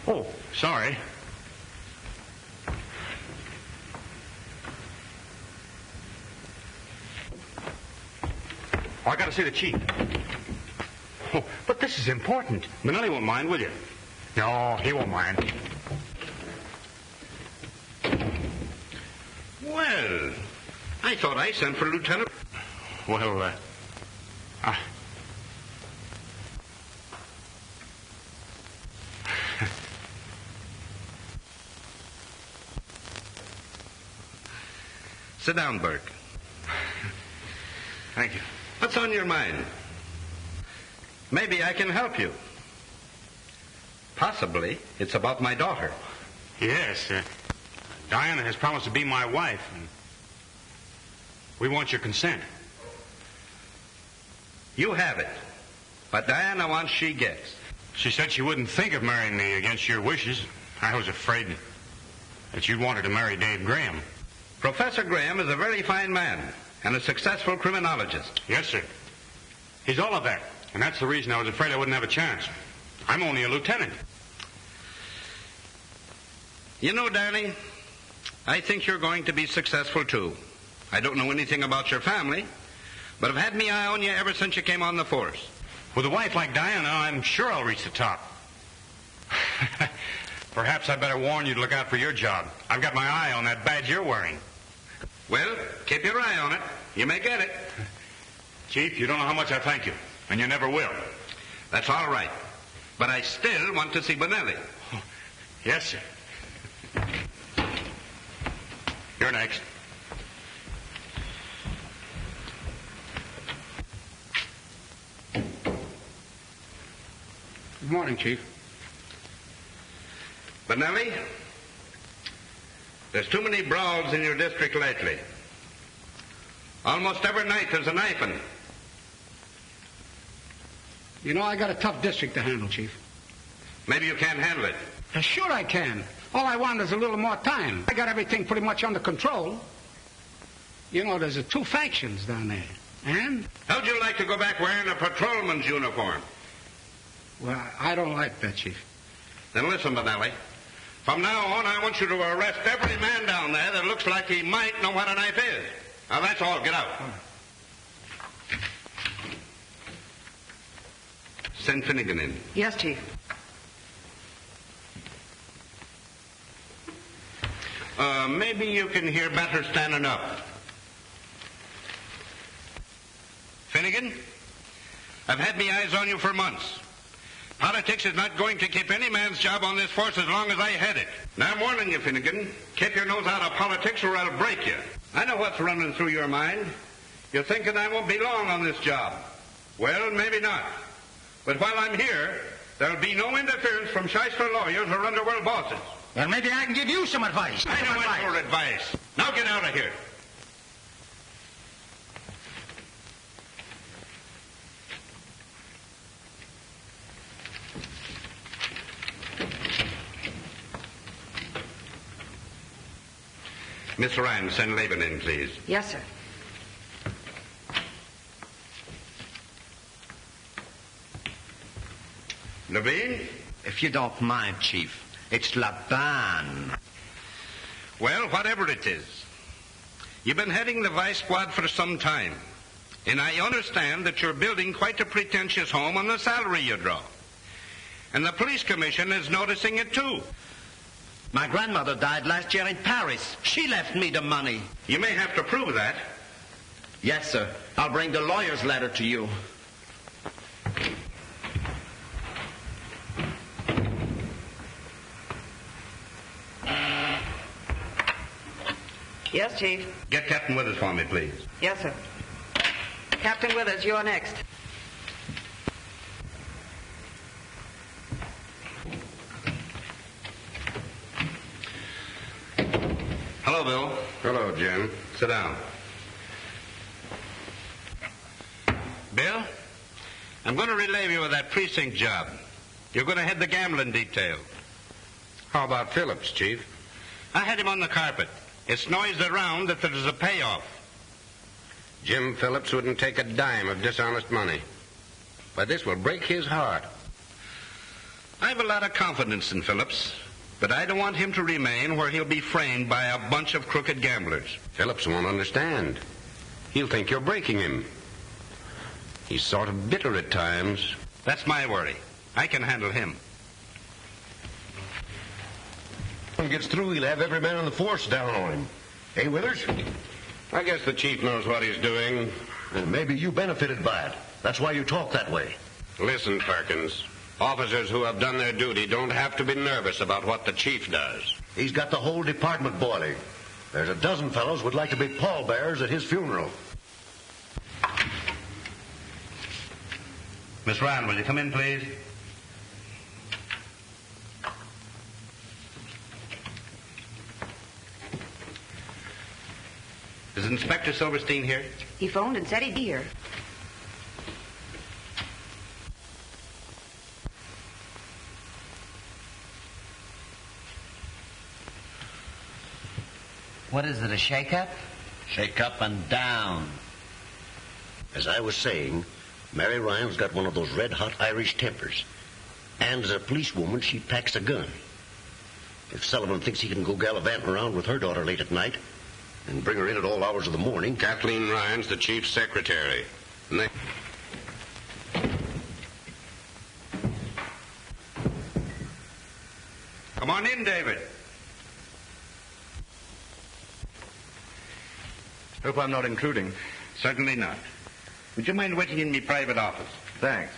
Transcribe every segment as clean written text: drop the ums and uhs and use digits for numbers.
Oh, sorry. Oh, I gotta see the chief. Oh, but this is important. Manelli won't mind, will you? No, he won't mind. Well, I thought I sent for Lieutenant. Well, Sit down, Burke. Thank you. What's on your mind? Maybe I can help you. Possibly it's about my daughter. Yes, Diana has promised to be my wife, and we want your consent. You have it. But Diana wants she gets. She said she wouldn't think of marrying me against your wishes. I was afraid that you'd want her to marry Dave Graham. Professor Graham is a very fine man and a successful criminologist. Yes, sir. He's all of that, and that's the reason I was afraid I wouldn't have a chance. I'm only a lieutenant. You know, Danny, I think you're going to be successful, too. I don't know anything about your family, but I've had my eye on you ever since you came on the force. With a wife like Diana, I'm sure I'll reach the top. Perhaps I better warn you to look out for your job. I've got my eye on that badge you're wearing. Well, keep your eye on it. You may get it. Chief, you don't know how much I thank you, and you never will. That's all right. But I still want to see Bonelli. Oh, yes, sir. You're next. Good morning, Chief. Bonelli, there's too many brawls in your district lately. Almost every night there's a knifing. You know, I got a tough district to handle, Chief. Maybe you can't handle it. Sure I can. All I want is a little more time. I got everything pretty much under control. You know, there's two factions down there. And? How'd you like to go back wearing a patrolman's uniform? Well, I don't like that, Chief. Then listen, Bonelli. From now on, I want you to arrest every man down there that looks like he might know what a knife is. Now, that's all. Get out. Send Finnegan in. Yes, Chief. Maybe you can hear better standing up. Finnegan, I've had my eyes on you for months. Politics is not going to keep any man's job on this force as long as I head it. Now, I'm warning you, Finnegan. Keep your nose out of politics or I'll break you. I know what's running through your mind. You're thinking I won't be long on this job. Well, maybe not. But while I'm here, there'll be no interference from shyster lawyers or underworld bosses. Well, maybe I can give you some advice. I don't want your advice. Now get out of here. Miss Ryan, send Laban in, please. Yes, sir. Levine? If you don't mind, Chief, it's Laban. Well, whatever it is, you've been heading the vice squad for some time, and I understand that you're building quite a pretentious home on the salary you draw. And the police commission is noticing it, too. My grandmother died last year in Paris. She left me the money. You may have to prove that. Yes, sir. I'll bring the lawyer's letter to you. Yes, Chief. Get Captain Withers for me, please. Yes, sir. Captain Withers, you're next. Hello, Bill. Hello, Jim. Sit down. Bill, I'm going to relieve you of that precinct job. You're going to head the gambling detail. How about Phillips, Chief? I had him on the carpet. It's noised around that there's a payoff. Jim Phillips wouldn't take a dime of dishonest money. But this will break his heart. I have a lot of confidence in Phillips, but I don't want him to remain where he'll be framed by a bunch of crooked gamblers. Phillips won't understand. He'll think you're breaking him. He's sort of bitter at times. That's my worry. I can handle him. When he gets through, he'll have every man on the force down on him. Hey, Withers? I guess the chief knows what he's doing. And maybe you benefited by it. That's why you talk that way. Listen, Perkins. Officers who have done their duty don't have to be nervous about what the chief does. He's got the whole department boiling. There's a dozen fellows would like to be pallbearers at his funeral. Miss Ryan, will you come in, please? Is Inspector Silverstein here? He phoned and said he'd be here. What is it, a shake-up? Shake up and down. As I was saying, Mary Ryan's got one of those red-hot Irish tempers. And as a policewoman, she packs a gun. If Sullivan thinks he can go gallivanting around with her daughter late at night and bring her in at all hours of the morning... Kathleen Ryan's the chief's secretary. And they... Come on in, David. Hope I'm not intruding. Certainly not. Would you mind waiting in my private office? Thanks.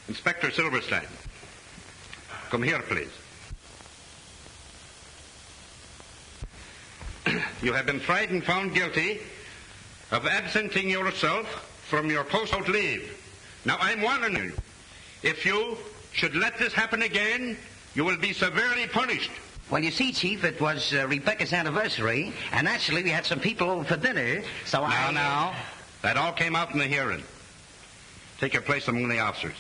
Inspector Silverstein. Come here, please. You have been tried and found guilty of absenting yourself from your post out leave. Now, I'm warning you. If you should let this happen again, you will be severely punished. Well, you see, Chief, it was Rebecca's anniversary, and actually we had some people over for dinner, so Now. That all came out in the hearing. Take your place among the officers.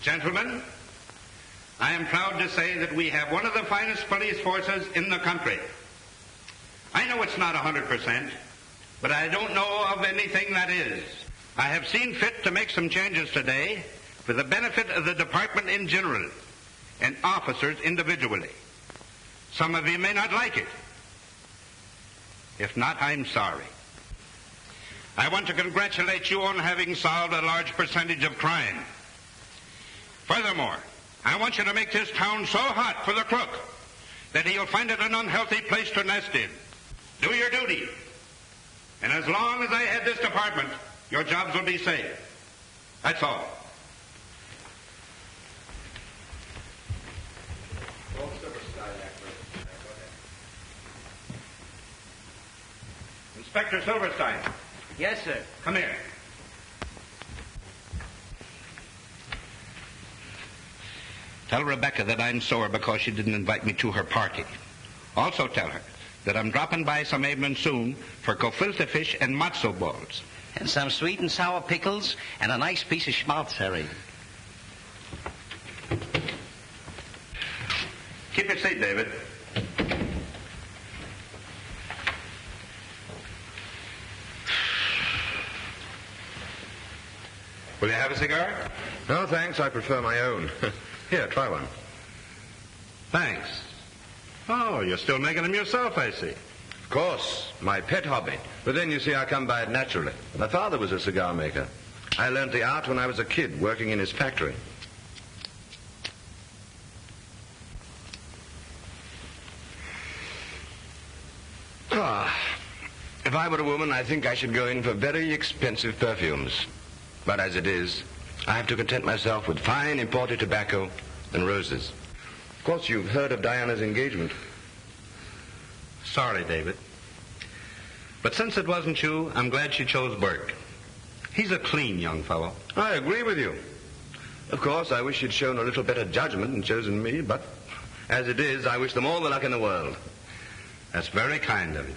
Gentlemen, I am proud to say that we have one of the finest police forces in the country. I know it's not 100%, but I don't know of anything that is. I have seen fit to make some changes today for the benefit of the department in general and officers individually. Some of you may not like it. If not, I'm sorry. I want to congratulate you on having solved a large percentage of crime. Furthermore, I want you to make this town so hot for the crook that he'll find it an unhealthy place to nest in. Do your duty. And as long as I head this department, your jobs will be safe. That's all. Inspector Silverstein. Yes, sir. Come here. Tell Rebecca that I'm sore because she didn't invite me to her party. Also tell her that I'm dropping by some evening soon for gefilte fish and matzo balls. And some sweet and sour pickles and a nice piece of schmaltz-herring. Keep your seat, David. Will you have a cigar? No, thanks. I prefer my own. Here, try one. Thanks. Oh, you're still making them yourself, I see. Of course, my pet hobby. But then, you see, I come by it naturally. My father was a cigar maker. I learned the art when I was a kid, working in his factory. If I were a woman, I think I should go in for very expensive perfumes. But as it is, I have to content myself with fine imported tobacco and roses. course, you've heard of Diana's engagement. Sorry, David. But since it wasn't you, I'm glad she chose Burke. He's a clean young fellow. I agree with you. Of course, I wish you'd shown a little better judgment and chosen me, but as it is, I wish them all the luck in the world. That's very kind of you.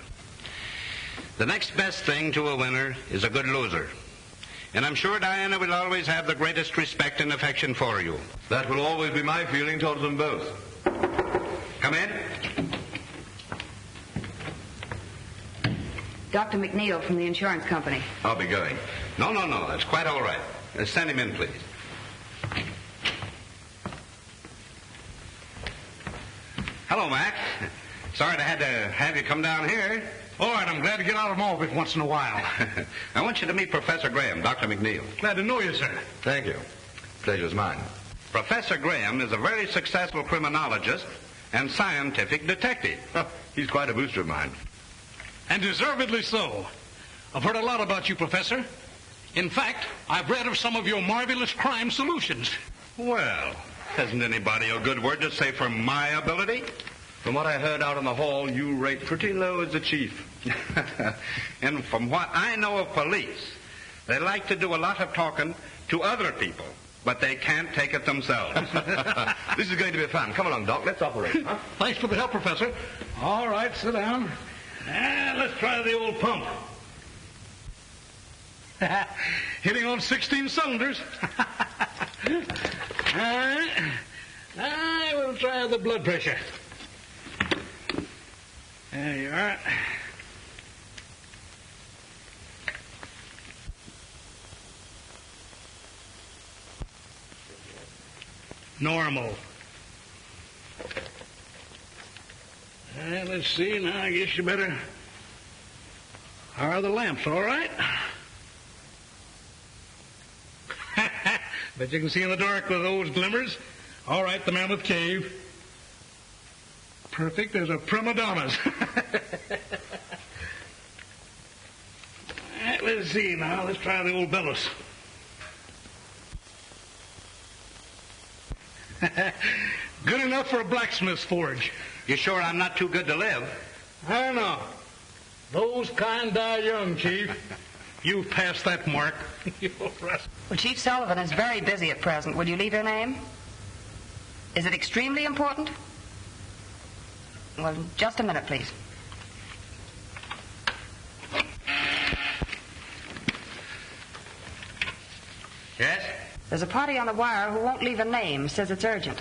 The next best thing to a winner is a good loser. And I'm sure Diana will always have the greatest respect and affection for you. That will always be my feeling towards them both. Come in. Dr. McNeil from the insurance company. I'll be going. No, that's quite all right. Send him in, please. Hello, Mac. Sorry I had to have you come down here. All right, I'm glad to get out of Malvik once in a while. I want you to meet Professor Graham, Dr. McNeil. Glad to know you, sir. Thank you. Pleasure's mine. Professor Graham is a very successful criminologist and scientific detective. He's quite a booster of mine. And deservedly so. I've heard a lot about you, Professor. In fact, I've read of some of your marvelous crime solutions. Well, hasn't anybody a good word to say for my ability? From what I heard out in the hall, you rate pretty low as the chief. And from what I know of police, they like to do a lot of talking to other people, but they can't take it themselves. This is going to be fun. Come along, Doc. Let's operate. Huh? Thanks for the help, Professor. All right, sit down. And let's try the old pump. Hitting on 16 cylinders. I will try the blood pressure. There you are. Normal. Let's see. Now, I guess you better... Are the lamps all right? Bet you can see in the dark with those glimmers. All right, the Mammoth Cave. Perfect as a prima donna's. All right, let's see now. Let's try the old bellows. Good enough for a blacksmith's forge. You sure I'm not too good to live? I know. Those kind die young, Chief. You've passed that mark. Well, Chief Sullivan is very busy at present. Will you leave your name? Is it extremely important? Well, just a minute, please. Yes? There's a party on the wire who won't leave a name. Says it's urgent.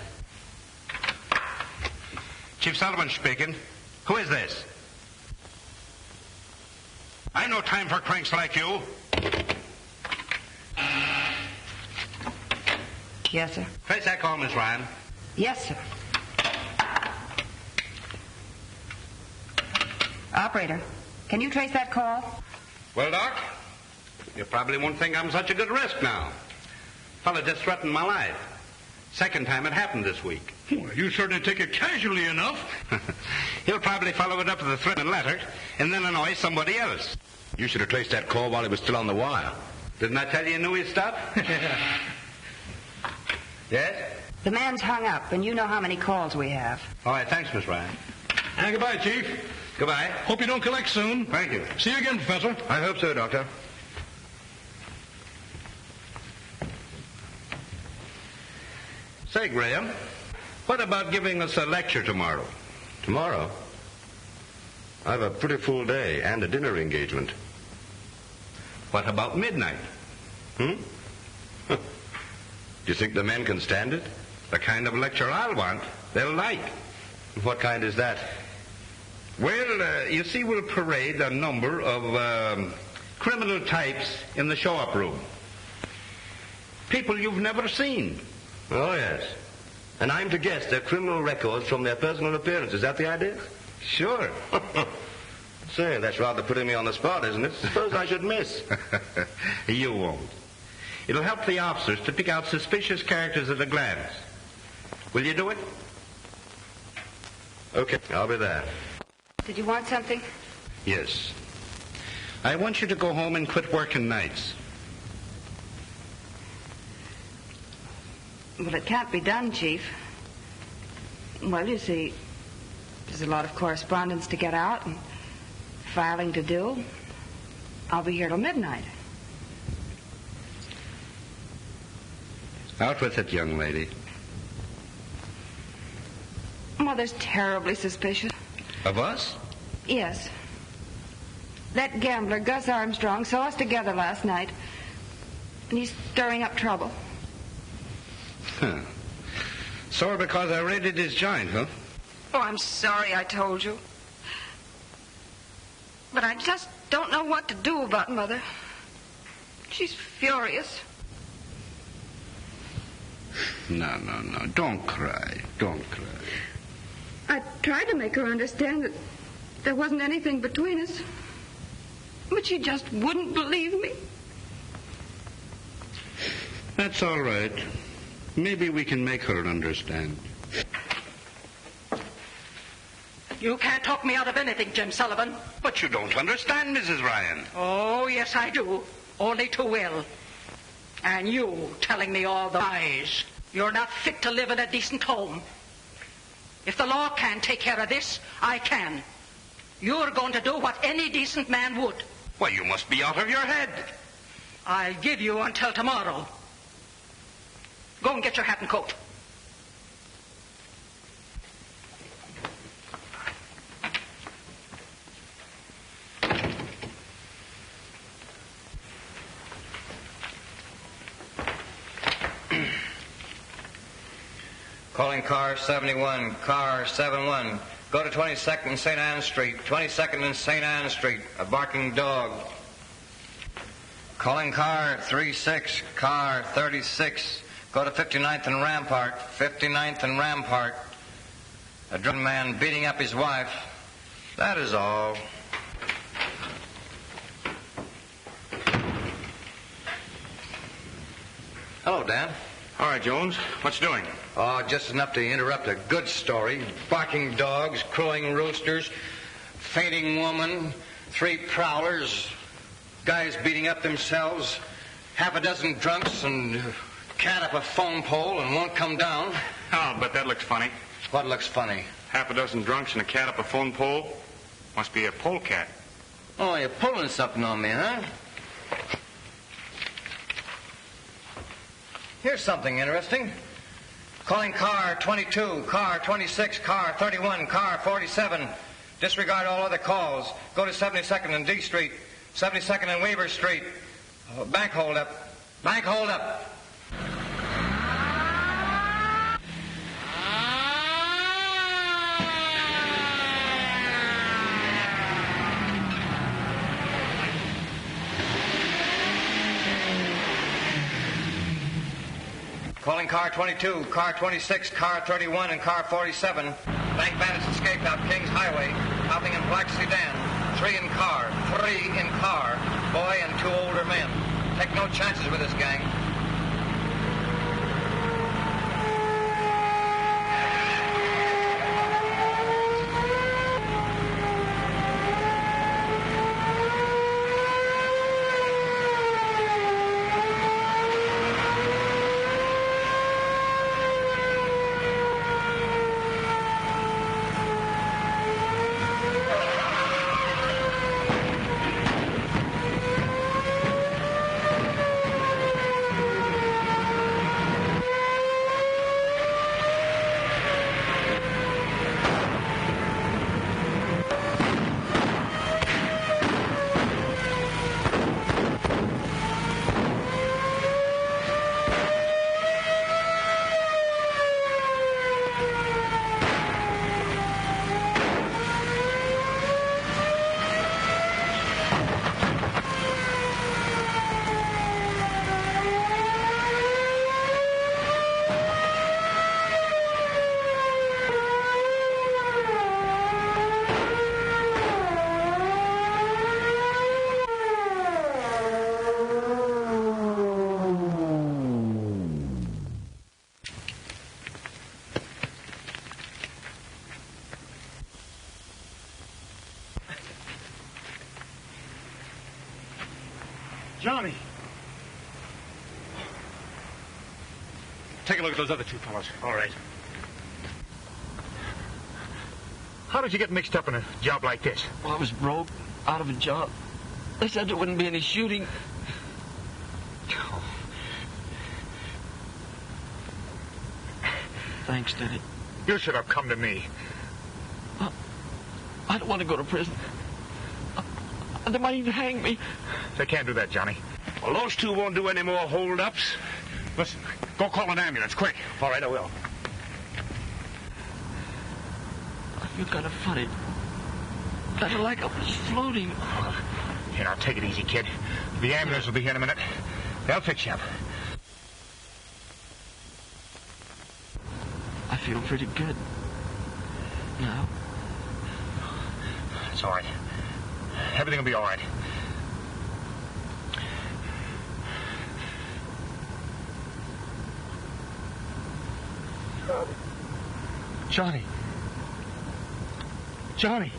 Chief Sullivan speaking. Who is this? I no time for cranks like you. Yes, sir. Trace that call, Miss Ryan. Yes, sir. Operator, can you trace that call? Well, Doc, you probably won't think I'm such a good risk now. Fella just threatened my life. Second time it happened this week. Well, you certainly take it casually enough. He'll probably follow it up with a threatening letter and then annoy somebody else. You should have traced that call while he was still on the wire. Didn't I tell you knew his stuff? Yes? The man's hung up, and you know how many calls we have. All right, thanks, Miss Ryan. And goodbye, Chief. Goodbye. Hope you don't collect soon. Thank you. See you again, Professor. I hope so, Doctor. Say, Graham, what about giving us a lecture tomorrow? Tomorrow? I've a pretty full day and a dinner engagement. What about midnight? Do you think the men can stand it? The kind of lecture I'll want, they'll like. What kind is that? Well, you see, we'll parade a number of criminal types in the show-up room. People you've never seen. Oh, yes. And I'm to guess their criminal records from their personal appearance. Is that the idea? Sure. Say, that's rather putting me on the spot, isn't it? Suppose I should miss. You won't. It'll help the officers to pick out suspicious characters at a glance. Will you do it? Okay, I'll be there. Did you want something? Yes. I want you to go home and quit working nights. Well, it can't be done, Chief. Well, you see, there's a lot of correspondence to get out and filing to do. I'll be here till midnight. Out with it, young lady. Mother's terribly suspicious. Of us? Yes. That gambler, Gus Armstrong, saw us together last night, and he's stirring up trouble. Huh. Sore because I raided his joint, huh? Oh, I'm sorry I told you. But I just don't know what to do about Mother. She's furious. No. Don't cry. Don't cry. I tried to make her understand that there wasn't anything between us, but she just wouldn't believe me. That's all right. Maybe we can make her understand. You can't talk me out of anything, Jim Sullivan. But you don't understand, Mrs. Ryan. Oh, yes, I do. Only too well. And you telling me all the lies. You're not fit to live in a decent home. If the law can't take care of this, I can. You're going to do what any decent man would. Well, you must be out of your head. I'll give you until tomorrow. Go and get your hat and coat. Calling car 71, car 71. Go to 22nd and St. Anne Street. 22nd and St. Anne Street. A barking dog. Calling car 36, car 36. Go to 59th and Rampart. 59th and Rampart. A drunken man beating up his wife. That is all. Hello, Dan. All right, Jones. What's doing? Oh, just enough to interrupt a good story. Barking dogs, crowing roosters, fainting woman, 3 prowlers, guys beating up themselves, half a dozen drunks, and cat up a phone pole and won't come down. Oh, but that looks funny. What looks funny? Half a dozen drunks and a cat up a phone pole. Must be a polecat. Oh, you're pulling something on me, huh? Here's something interesting. Calling car 22, car 26, car 31, car 47. Disregard all other calls. Go to 72nd and D Street, 72nd and Weaver Street. Bank holdup. Bank holdup. Calling car 22, car 26, car 31, and car 47. Bank bandits escaped out Kings Highway, hopping in black sedan. 3 in car, 3 in car. Boy and 2 older men. Take no chances with this gang. Johnny. Take a look at those other 2 fellows. All right. How did you get mixed up in a job like this? Well, I was broke, out of a job. They said there wouldn't be any shooting. Oh. Thanks, Daddy. You should have come to me. I don't want to go to prison. They might even hang me. They can't do that, Johnny. Well, those two won't do any more hold-ups. Listen, go call an ambulance, quick. All right, I will. I feel kind of funny. Kind of like I was floating. Here, now, take it easy, kid. The ambulance will be here in a minute. They'll fix you up. I feel pretty good now. It's all right. Everything will be all right. Johnny. Johnny.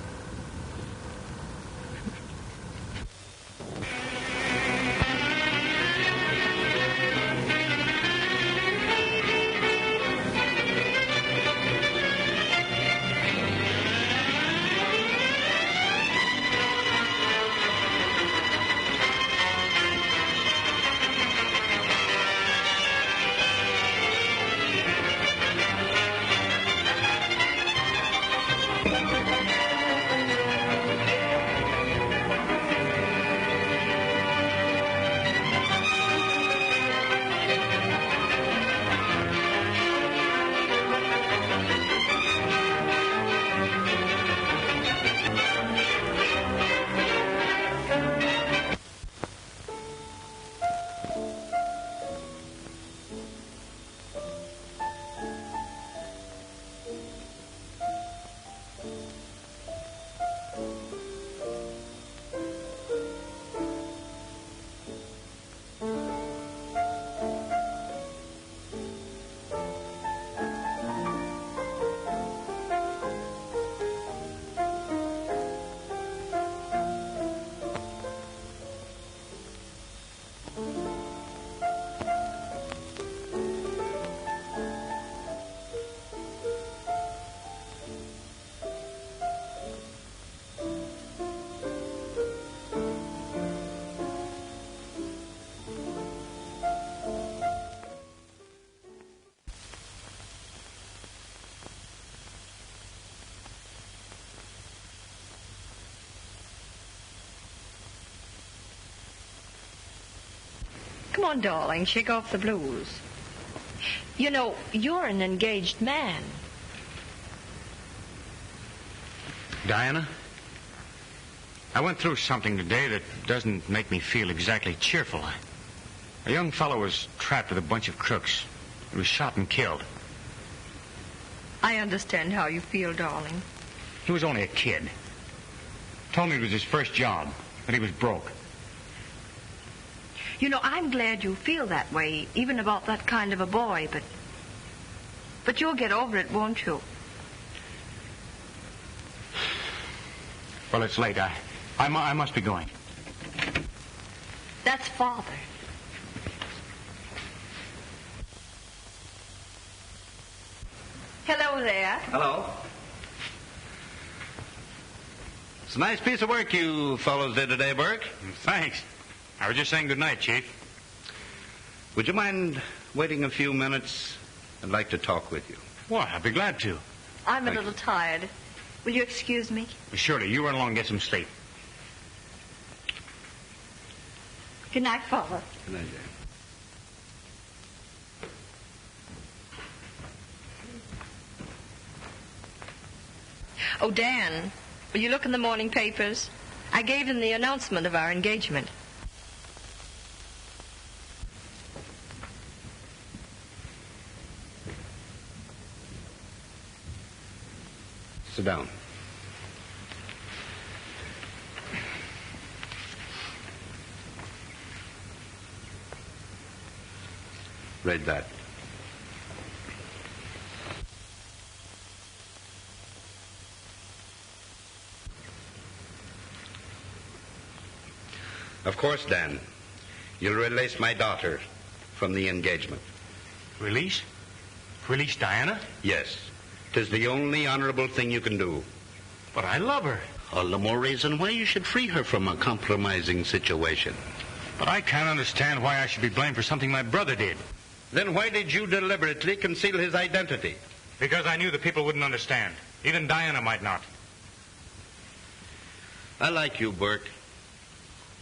Come on, darling, shake off the blues. You know, you're an engaged man. Diana, I went through something today that doesn't make me feel exactly cheerful. A young fellow was trapped with a bunch of crooks. He was shot and killed. I understand how you feel, darling. He was only a kid. Told me it was his first job, but he was broke. You know, I'm glad you feel that way, even about that kind of a boy, but you'll get over it, won't you? Well, it's late. I must be going. That's Father. Hello there. Hello. It's a nice piece of work you fellows did today, Burke. Thanks. I was just saying good night, Chief. Would you mind waiting a few minutes? I'd like to talk with you. Well, I'd be glad to. I'm a little tired. Will you excuse me? Surely. You run along and get some sleep. Good night, Father. Good night, Jane. Oh, Dan, will you look in the morning papers? I gave them the announcement of our engagement. Sit down. Read that. Of course, Dan, you'll release my daughter from the engagement. Release? Release Diana? Yes. 'Tis the only honorable thing you can do. But I love her. All the more reason why you should free her from a compromising situation. But I can't understand why I should be blamed for something my brother did. Then why did you deliberately conceal his identity? Because I knew the people wouldn't understand. Even Diana might not. I like you, Burke.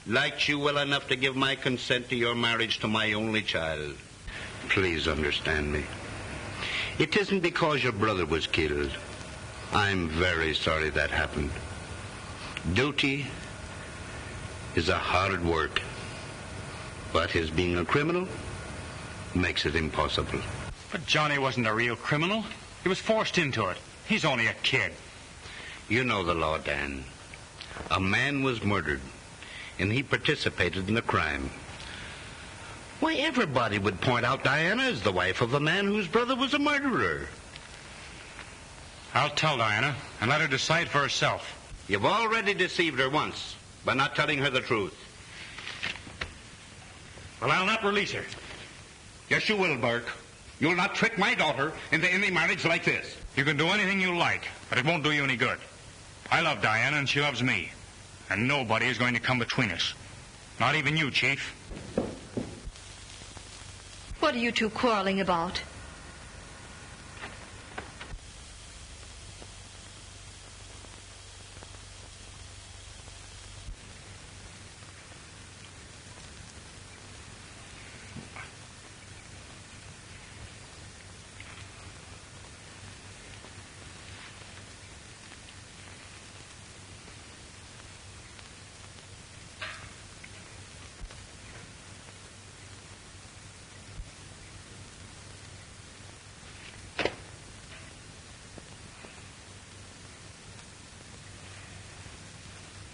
Liked you well enough to give my consent to your marriage to my only child. Please understand me. It isn't because your brother was killed. I'm very sorry that happened. Duty is a hard work. But his being a criminal makes it impossible. But Johnny wasn't a real criminal. He was forced into it. He's only a kid. You know the law, Dan. A man was murdered, and he participated in the crime. Why, everybody would point out Diana as the wife of a man whose brother was a murderer. I'll tell Diana and let her decide for herself. You've already deceived her once by not telling her the truth. Well, I'll not release her. Yes, you will, Burke. You'll not trick my daughter into any marriage like this. You can do anything you like, but it won't do you any good. I love Diana, and she loves me. And nobody is going to come between us. Not even you, Chief. What are you two quarreling about?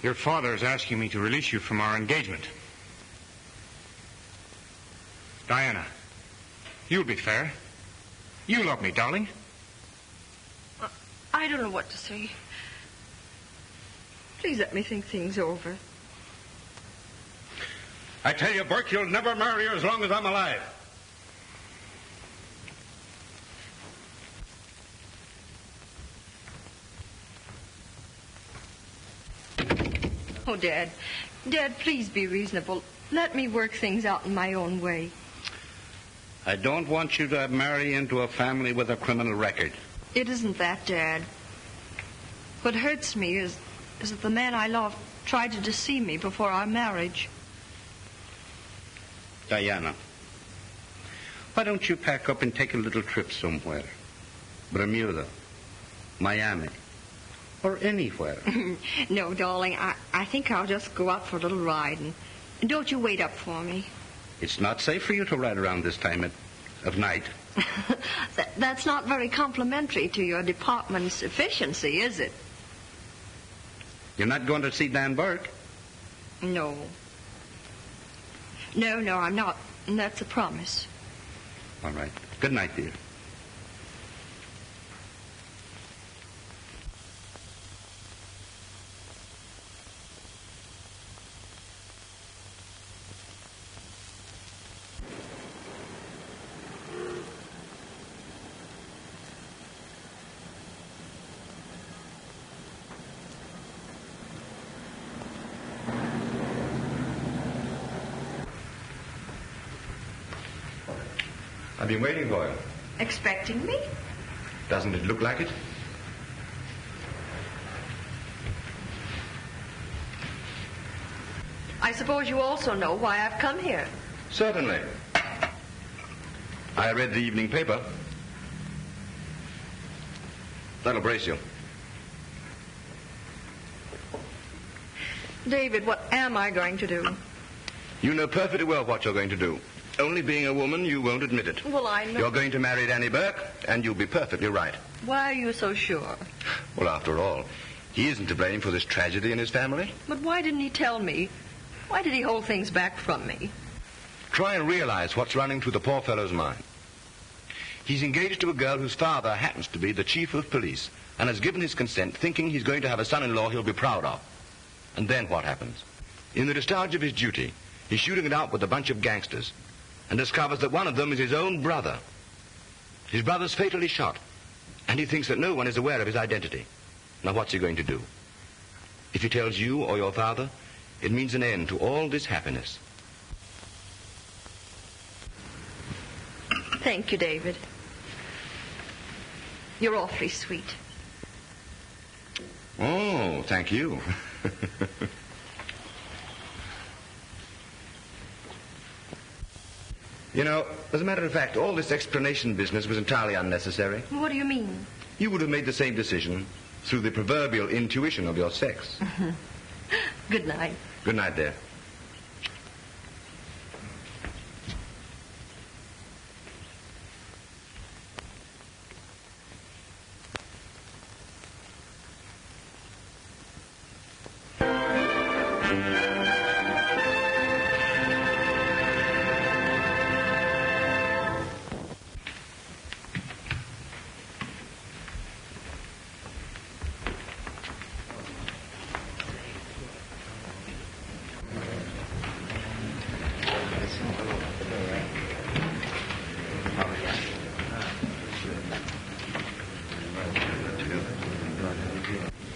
Your father is asking me to release you from our engagement. Diana, you'll be fair. You love me, darling. I don't know what to say. Please let me think things over. I tell you, Burke, you'll never marry her as long as I'm alive. Oh, Dad. Dad, please be reasonable. Let me work things out in my own way. I don't want you to marry into a family with a criminal record. It isn't that, Dad. What hurts me is that the man I love tried to deceive me before our marriage. Diana, why don't you pack up and take a little trip somewhere? Bermuda, Miami, or anywhere. No, darling, I think I'll just go out for a little ride, and don't you wait up for me. It's not safe for you to ride around this time of night. That's not very complimentary to your department's efficiency, is it? You're not going to see Dan Burke? No. No, I'm not. And that's a promise. All right. Good night, dear. I've been waiting for you. Expecting me? Doesn't it look like it? I suppose you also know why I've come here. Certainly. I read the evening paper. That'll brace you. David, what am I going to do? You know perfectly well what you're going to do. Only being a woman, you won't admit it. Well, I know. You're going to marry Danny Burke, and you'll be perfectly right. Why are you so sure? Well, after all, he isn't to blame for this tragedy in his family. But why didn't he tell me? Why did he hold things back from me? Try and realize what's running through the poor fellow's mind. He's engaged to a girl whose father happens to be the chief of police and has given his consent thinking he's going to have a son-in-law he'll be proud of. And then what happens? In the discharge of his duty, he's shooting it out with a bunch of gangsters and discovers that one of them is his own brother. His brother's fatally shot, and he thinks that no one is aware of his identity. Now, what's he going to do? If he tells you or your father, it means an end to all this happiness. Thank you, David. You're awfully sweet. Oh, thank you. You know, as a matter of fact, all this explanation business was entirely unnecessary. What do you mean? You would have made the same decision through the proverbial intuition of your sex. Good night. Good night, dear.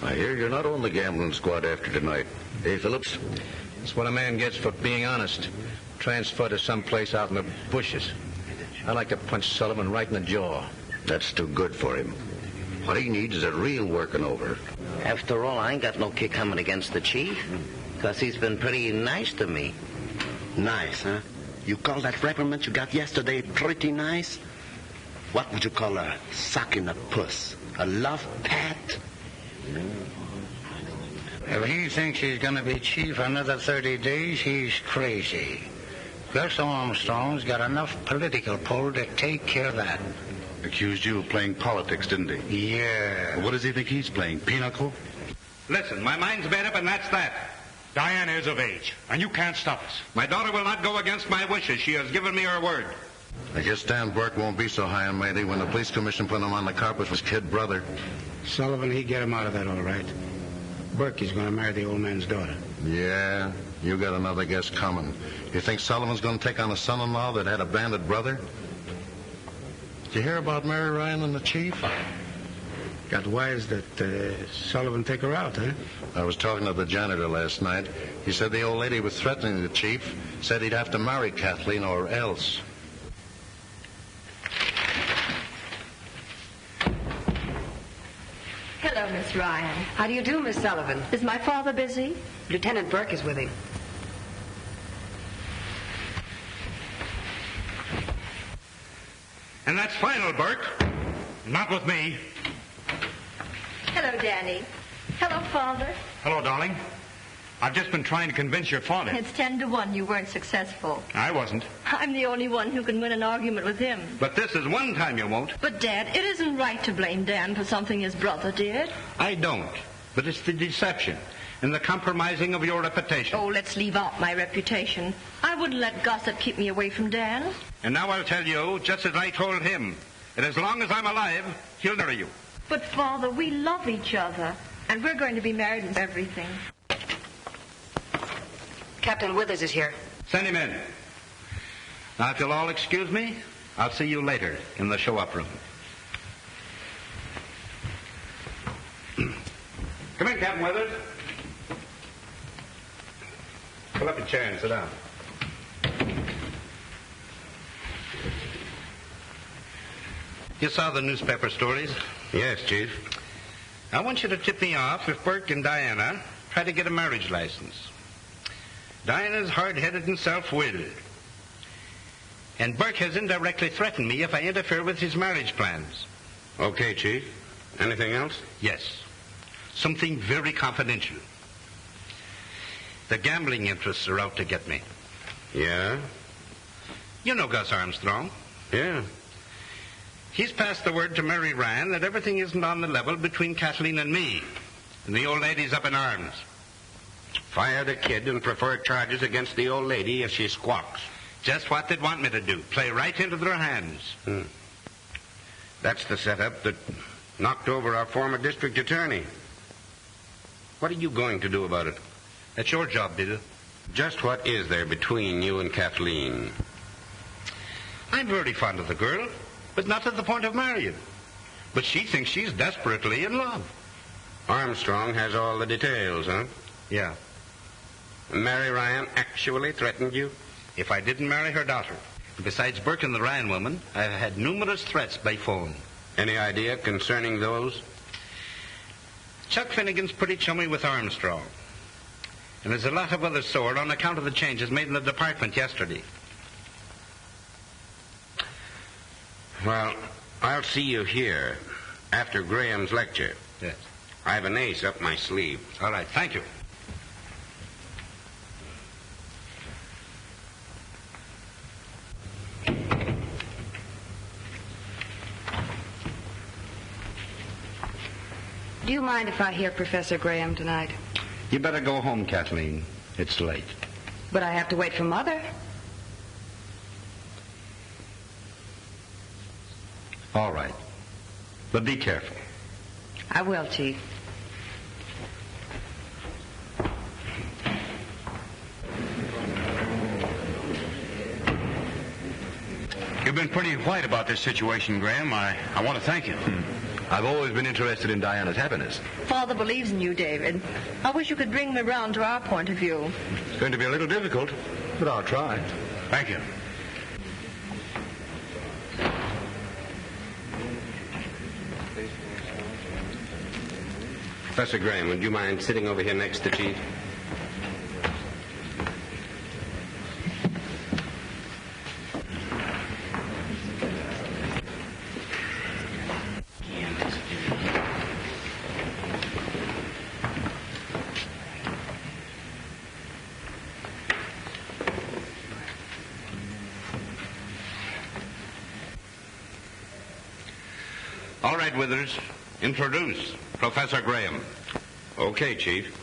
I hear you're not on the gambling squad after tonight. Hey, Phillips? That's what a man gets for being honest. Transferred to someplace out in the bushes. I'd like to punch Sullivan right in the jaw. That's too good for him. What he needs is a real working over. After all, I ain't got no kick coming against the chief, because he's been pretty nice to me. Nice, huh? You call that reprimand you got yesterday pretty nice? What would you call a sock in the puss? A love pat? If he thinks he's going to be chief for another 30 days, he's crazy. Gus Armstrong's got enough political pull to take care of that. Accused you of playing politics, didn't he? Yeah. Well, what does he think he's playing, pinochle? Listen, my mind's made up and that's that. Diana is of age, and you can't stop us. My daughter will not go against my wishes. She has given me her word. I guess Dan Burke won't be so high and mighty when the police commission put him on the carpet for his kid brother. Sullivan, he'd get him out of that all right. Burke is going to marry the old man's daughter. Yeah, you got another guess coming. You think Sullivan's going to take on a son-in-law that had a bandit brother? Did you hear about Mary Ryan and the chief? Got wise that Sullivan take her out, huh? I was talking to the janitor last night. He said the old lady was threatening the chief, said he'd have to marry Kathleen or else. Hello, Miss Ryan. How do you do, Miss Sullivan? Is my father busy? Lieutenant Burke is with him. And that's final, Burke. Not with me. Hello, Danny. Hello, Father. Hello, darling. I've just been trying to convince your father. It's 10-1 you weren't successful. I wasn't. I'm the only one who can win an argument with him. But this is one time you won't. But, Dad, it isn't right to blame Dan for something his brother did. I don't. But it's the deception and the compromising of your reputation. Oh, let's leave out my reputation. I wouldn't let gossip keep me away from Dan. And now I'll tell you, just as I told him, that as long as I'm alive, he'll marry you. But, Father, we love each other, and we're going to be married and everything. Captain Withers is here. Send him in. Now, if you'll all excuse me, I'll see you later in the show-up room. Come in, Captain Withers. Pull up a chair and sit down. You saw the newspaper stories? Yes, Chief. I want you to tip me off if Burke and Diana try to get a marriage license. Diana's hard-headed and self-willed. And Burke has indirectly threatened me if I interfere with his marriage plans. Okay, Chief. Anything else? Yes. Something very confidential. The gambling interests are out to get me. Yeah? You know Gus Armstrong. Yeah. He's passed the word to Mary Ryan that everything isn't on the level between Kathleen and me. And the old lady's up in arms. Fire the kid and prefer charges against the old lady if she squawks. Just what they'd want me to do. Play right into their hands. That's the setup that knocked over our former district attorney. What are you going to do about it? That's your job, Bill. Just what is there between you and Kathleen? I'm very fond of the girl, but not to the point of marrying. But she thinks she's desperately in love. Armstrong has all the details, huh? Yeah. Mary Ryan actually threatened you? If I didn't marry her daughter. Besides Burke and the Ryan woman, I've had numerous threats by phone. Any idea concerning those? Chuck Finnegan's pretty chummy with Armstrong. And there's a lot of others sore on account of the changes made in the department yesterday. Well, I'll see you here after Graham's lecture. Yes. I have an ace up my sleeve. All right, thank you. Do you mind if I hear Professor Graham tonight? You better go home, Kathleen. It's late. But I have to wait for Mother. All right. But be careful. I will, Chief. You've been pretty white about this situation, Graham. I want to thank you. I've always been interested in Diana's happiness. Father believes in you, David. I wish you could bring me round to our point of view. It's going to be a little difficult, but I'll try. Thank you. Professor Graham, would you mind sitting over here next to Chief? All right, Withers. Introduce Professor Graham. Okay, Chief.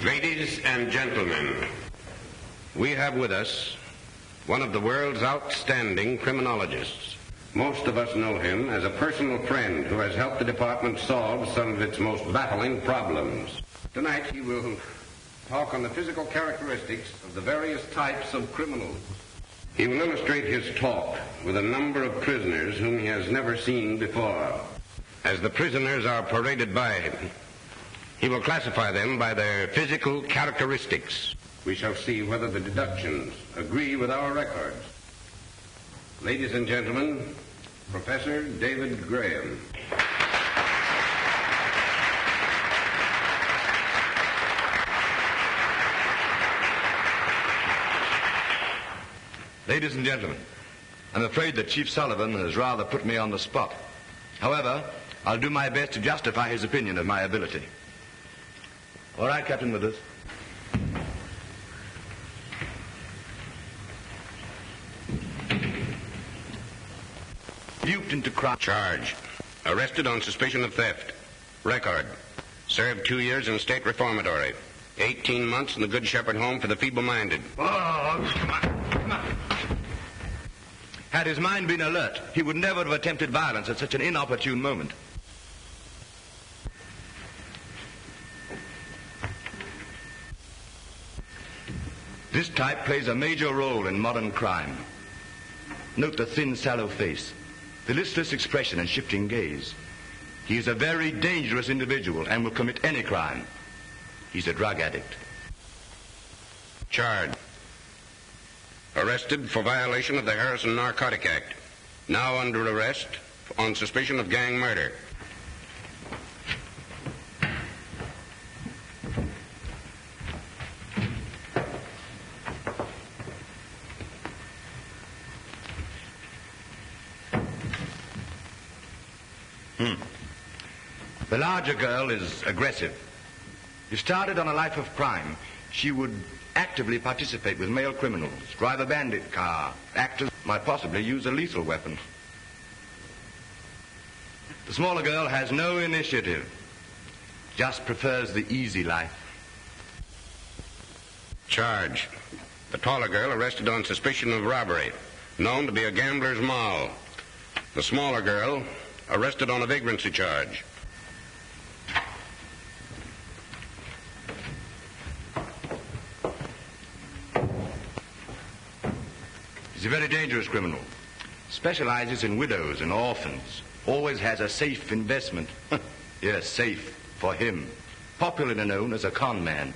Ladies and gentlemen, we have with us one of the world's outstanding criminologists. Most of us know him as a personal friend who has helped the department solve some of its most baffling problems. Tonight he will talk on the physical characteristics of the various types of criminals. He will illustrate his talk with a number of prisoners whom he has never seen before. As the prisoners are paraded by him, he will classify them by their physical characteristics. We shall see whether the deductions agree with our records. Ladies and gentlemen, Professor David Graham. Ladies and gentlemen, I'm afraid that Chief Sullivan has rather put me on the spot. However, I'll do my best to justify his opinion of my ability. All right, Captain Withers. Duped into crime. Charge. Arrested on suspicion of theft. Record. Served 2 years in state reformatory. 18 months in the Good Shepherd Home for the feeble-minded. Oh, come on. Had his mind been alert, he would never have attempted violence at such an inopportune moment. This type plays a major role in modern crime. Note the thin, sallow face, the listless expression and shifting gaze. He is a very dangerous individual and will commit any crime. He's a drug addict. Charge. Arrested for violation of the Harrison Narcotic Act. Now under arrest on suspicion of gang murder. The larger girl is aggressive. If started on a life of crime, she would actively participate with male criminals, drive a bandit car, act as might possibly use a lethal weapon. The smaller girl has no initiative, just prefers the easy life. Charge. The taller girl arrested on suspicion of robbery, known to be a gambler's moll. The smaller girl arrested on a vagrancy charge. He's a very dangerous criminal. Specializes in widows and orphans. Always has a safe investment. Yes, safe for him. Popularly known as a con man.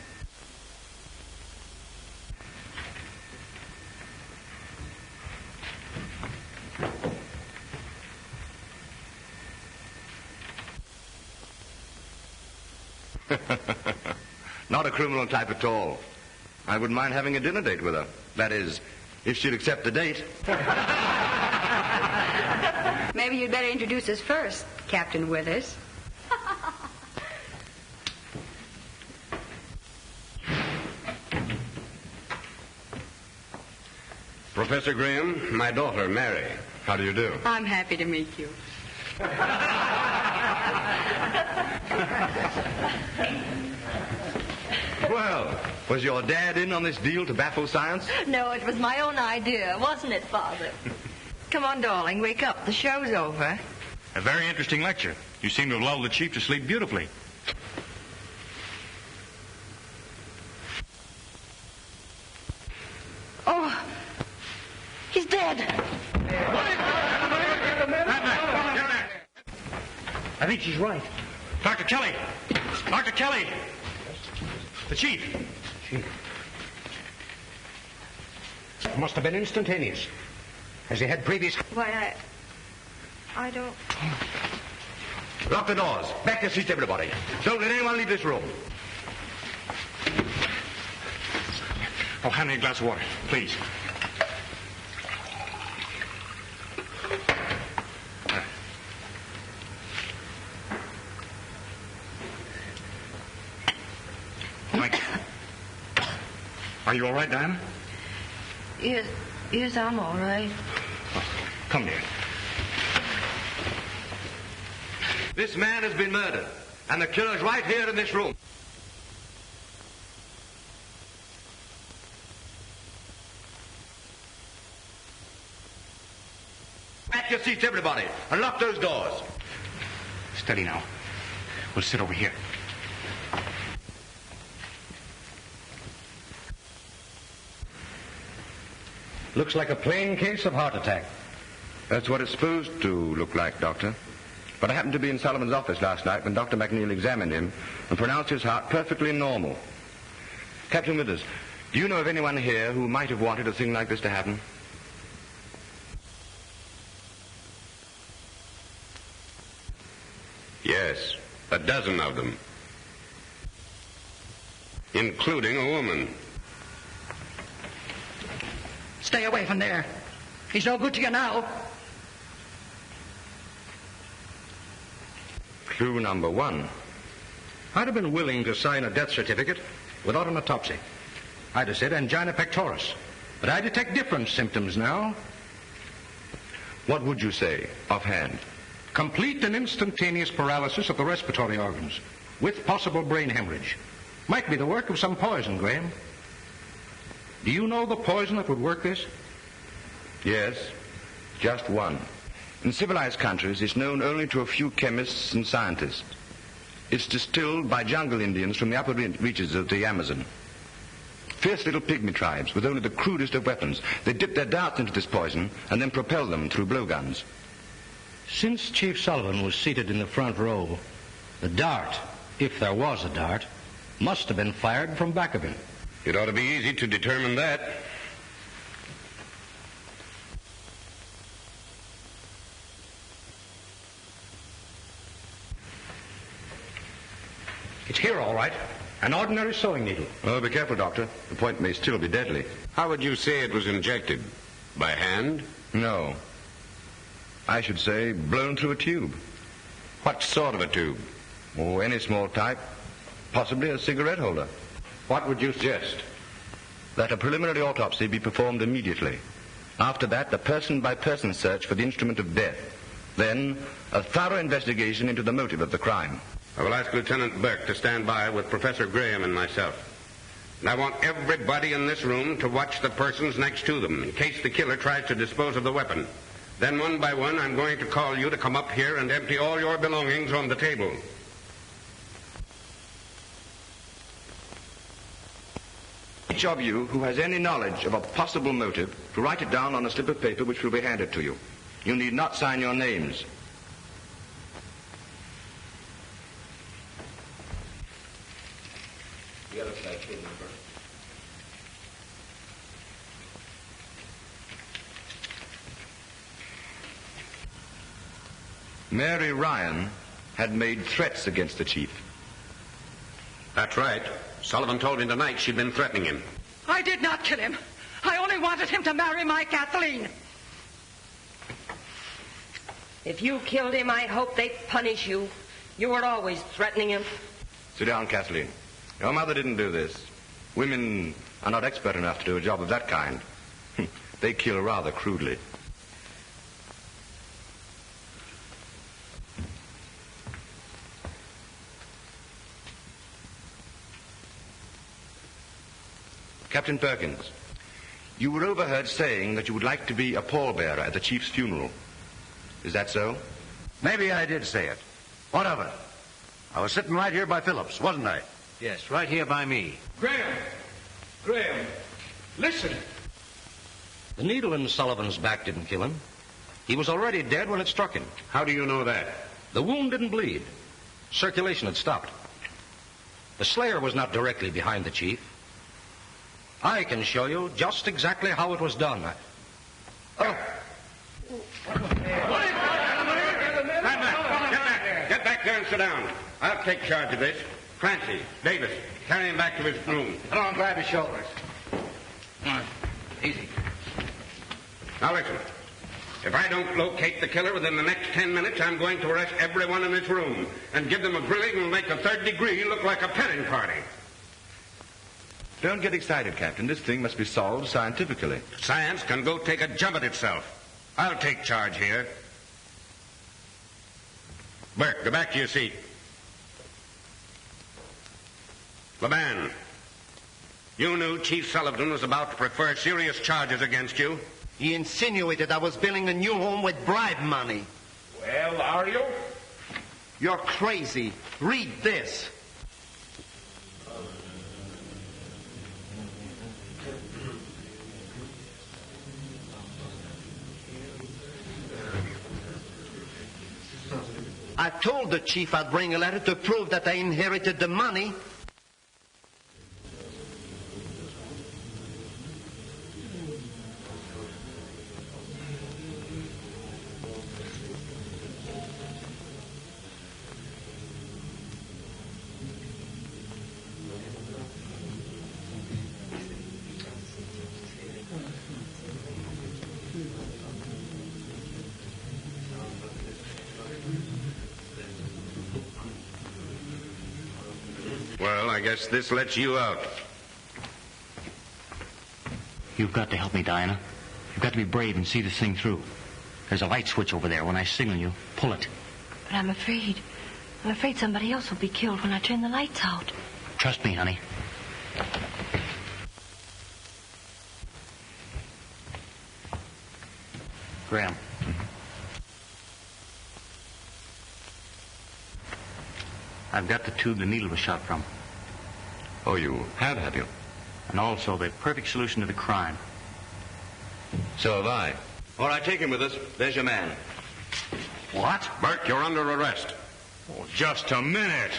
Not a criminal type at all. I wouldn't mind having a dinner date with her. That is, if she'd accept the date. Maybe you'd better introduce us first, Captain Withers. Professor Graham, my daughter, Mary. How do you do? I'm happy to meet you. Well, was your dad in on this deal to baffle science? No, it was my own idea, wasn't it, Father? Come on, darling, wake up. The show's over. A very interesting lecture. You seem to have lulled the chief to sleep beautifully. Oh, he's dead. I think she's right. Dr. Kelly! Dr. Kelly! The chief. Must have been instantaneous. Has he had previous... Why, I don't... Lock the doors. Back your seats, everybody. Don't let anyone leave this room. Oh, hand me a glass of water, please. Mike. Are you all right, Diana? Yes, I'm all right. Oh, come here. This man has been murdered, and the killer's right here in this room. Back your seats, everybody, and lock those doors. Steady now. We'll sit over here. Looks like a plain case of heart attack. That's what it's supposed to look like, Doctor. But I happened to be in Sullivan's office last night when Dr. McNeil examined him and pronounced his heart perfectly normal. Captain Withers, do you know of anyone here who might have wanted a thing like this to happen? Yes, a dozen of them. Including a woman. Stay away from there. He's no good to you now. Clue number one. I'd have been willing to sign a death certificate without an autopsy. I'd have said angina pectoris. But I detect different symptoms now. What would you say, offhand? Complete and instantaneous paralysis of the respiratory organs, with possible brain hemorrhage. Might be the work of some poison, Graham. Do you know the poison that would work this? Yes, just one. In civilized countries, it's known only to a few chemists and scientists. It's distilled by jungle Indians from the upper reaches of the Amazon. Fierce little pygmy tribes with only the crudest of weapons. They dip their darts into this poison and then propel them through blowguns. Since Chief Sullivan was seated in the front row, the dart, if there was a dart, must have been fired from back of him. It ought to be easy to determine that. It's here, all right. An ordinary sewing needle. Oh, be careful, Doctor. The point may still be deadly. How would you say it was injected? By hand? No. I should say blown through a tube. What sort of a tube? Oh, any small type. Possibly a cigarette holder. What would you suggest? That a preliminary autopsy be performed immediately. After that, a person-by-person search for the instrument of death. Then, a thorough investigation into the motive of the crime. I will ask Lieutenant Burke to stand by with Professor Graham and myself. And I want everybody in this room to watch the persons next to them in case the killer tries to dispose of the weapon. Then one by one, I'm going to call you to come up here and empty all your belongings on the table. Each of you who has any knowledge of a possible motive to write it down on a slip of paper which will be handed to you. You need not sign your names. The other side, too, number. Mary Ryan had made threats against the chief. That's right. Sullivan told me tonight she'd been threatening him. I did not kill him. I only wanted him to marry my Kathleen. If you killed him, I hope they punish you. You were always threatening him. Sit down, Kathleen. Your mother didn't do this. Women are not expert enough to do a job of that kind. They kill rather crudely. Captain Perkins, you were overheard saying that you would like to be a pallbearer at the chief's funeral. Is that so? Maybe I did say it. What of it? I was sitting right here by Phillips, wasn't I? Yes, right here by me. Graham, listen. The needle in Sullivan's back didn't kill him. He was already dead when it struck him. How do you know that? The wound didn't bleed. Circulation had stopped. The slayer was not directly behind the chief. I can show you just exactly how it was done. Get back there and sit down. I'll take charge of this. Francie, Davis, carry him back to his room. Come on, grab his shoulders. Easy. Now listen. If I don't locate the killer within the next 10 minutes, I'm going to arrest everyone in this room and give them a grilling and make the third degree look like a petting party. Don't get excited, Captain. This thing must be solved scientifically. Science can go take a jump at itself. I'll take charge here. Burke, go back to your seat. Laban, you knew Chief Sullivan was about to prefer serious charges against you. He insinuated I was building a new home with bribe money. Well, are you? You're crazy. Read this. I told the chief I'd bring a letter to prove that I inherited the money. Well, I guess this lets you out. You've got to help me, Diana. You've got to be brave and see this thing through. There's a light switch over there. When I signal you, pull it. But I'm afraid somebody else will be killed when I turn the lights out. Trust me, honey. Graham. I've got the tube the needle was shot from. Oh, you have you? And also the perfect solution to the crime. So have I. All right, take him with us. There's your man. What? Burke, you're under arrest. Oh, just a minute.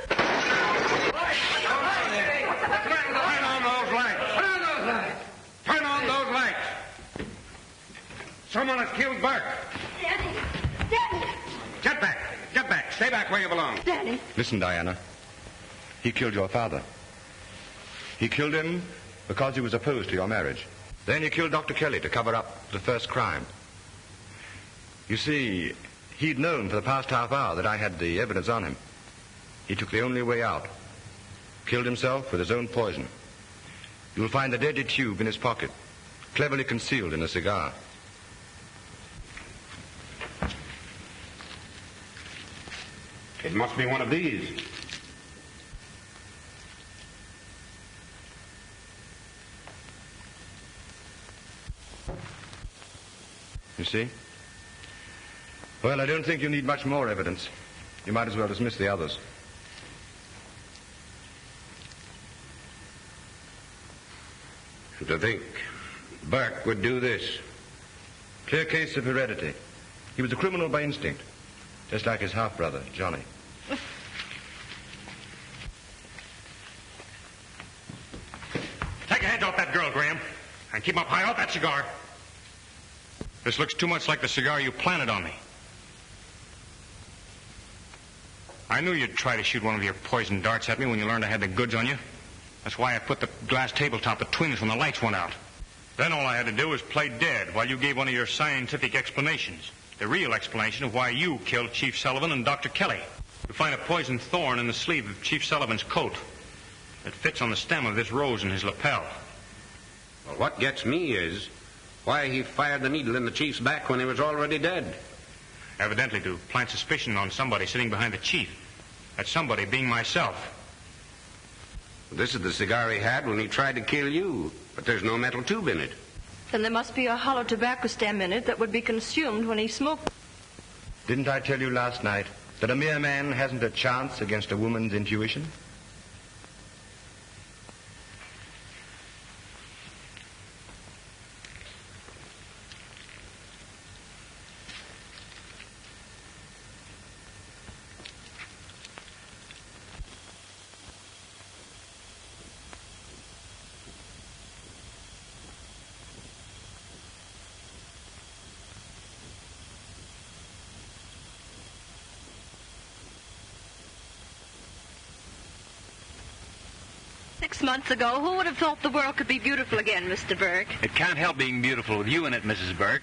Turn on those lights. Turn on those lights. Someone has killed Burke. Daddy! Get back. Get back. Stay back where you belong. Daddy! Listen, Diana. He killed your father. He killed him because he was opposed to your marriage. Then he killed Dr. Kelly to cover up the first crime. You see, he'd known for the past half hour that I had the evidence on him. He took the only way out. Killed himself with his own poison. You'll find the deadly tube in his pocket, cleverly concealed in a cigar. It must be one of these. You see? Well, I don't think you need much more evidence. You might as well dismiss the others. To think Burke would do this. Clear case of heredity. He was a criminal by instinct, just like his half-brother, Johnny. Take your hands off that girl, Graham, and keep 'em up high off that cigar. This looks too much like the cigar you planted on me. I knew you'd try to shoot one of your poison darts at me when you learned I had the goods on you. That's why I put the glass tabletop between us when the lights went out. Then all I had to do was play dead while you gave one of your scientific explanations. The real explanation of why you killed Chief Sullivan and Dr. Kelly. You find a poisoned thorn in the sleeve of Chief Sullivan's coat. It fits on the stem of this rose in his lapel. Well, what gets me is why he fired the needle in the chief's back when he was already dead. Evidently to plant suspicion on somebody sitting behind the chief. That somebody being myself. This is the cigar he had when he tried to kill you, but there's no metal tube in it. Then there must be a hollow tobacco stem in it that would be consumed when he smoked. Didn't I tell you last night that a mere man hasn't a chance against a woman's intuition? Months ago, who would have thought the world could be beautiful again, Mr. Burke? It can't help being beautiful with you in it, Mrs. Burke.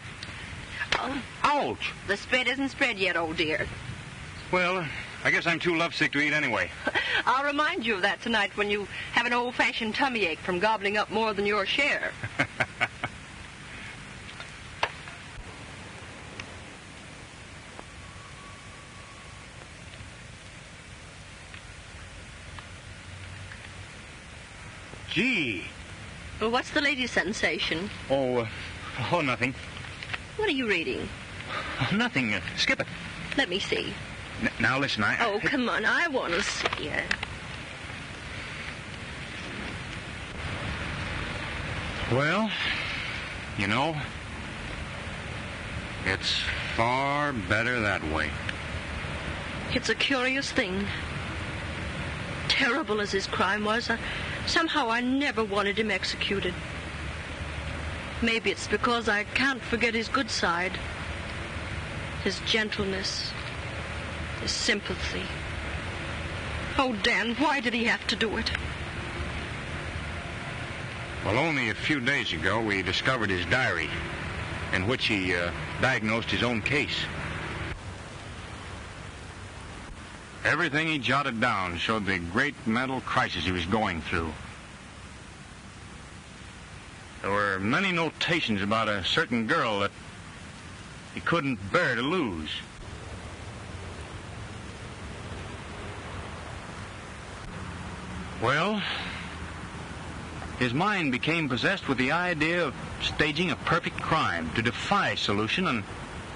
Oh. Ouch! The spread isn't spread yet, old dear. Well, I guess I'm too lovesick to eat anyway. I'll remind you of that tonight when you have an old-fashioned tummy ache from gobbling up more than your share. Gee. Well, what's the latest sensation? Oh, nothing. What are you reading? Nothing. Skip it. Let me see. Now, listen, Oh, come on. I want to see it. Well, you know, it's far better that way. It's a curious thing. Terrible as his crime was, somehow I never wanted him executed. Maybe it's because I can't forget his good side. His gentleness. His sympathy. Oh, Dan, why did he have to do it? Well, only a few days ago we discovered his diary, in which he diagnosed his own case. Everything he jotted down showed the great mental crisis he was going through. There were many notations about a certain girl that he couldn't bear to lose. Well, his mind became possessed with the idea of staging a perfect crime to defy solution and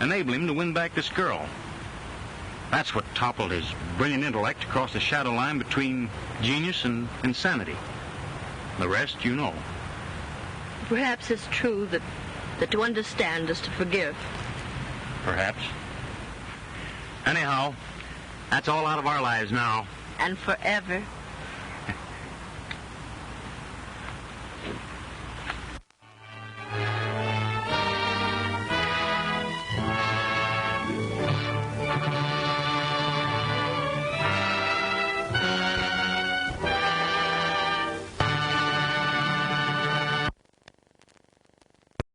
enable him to win back this girl. That's what toppled his brilliant intellect across the shadow line between genius and insanity. The rest you know. Perhaps it's true that to understand is to forgive. Perhaps. Anyhow, that's all out of our lives now. And forever.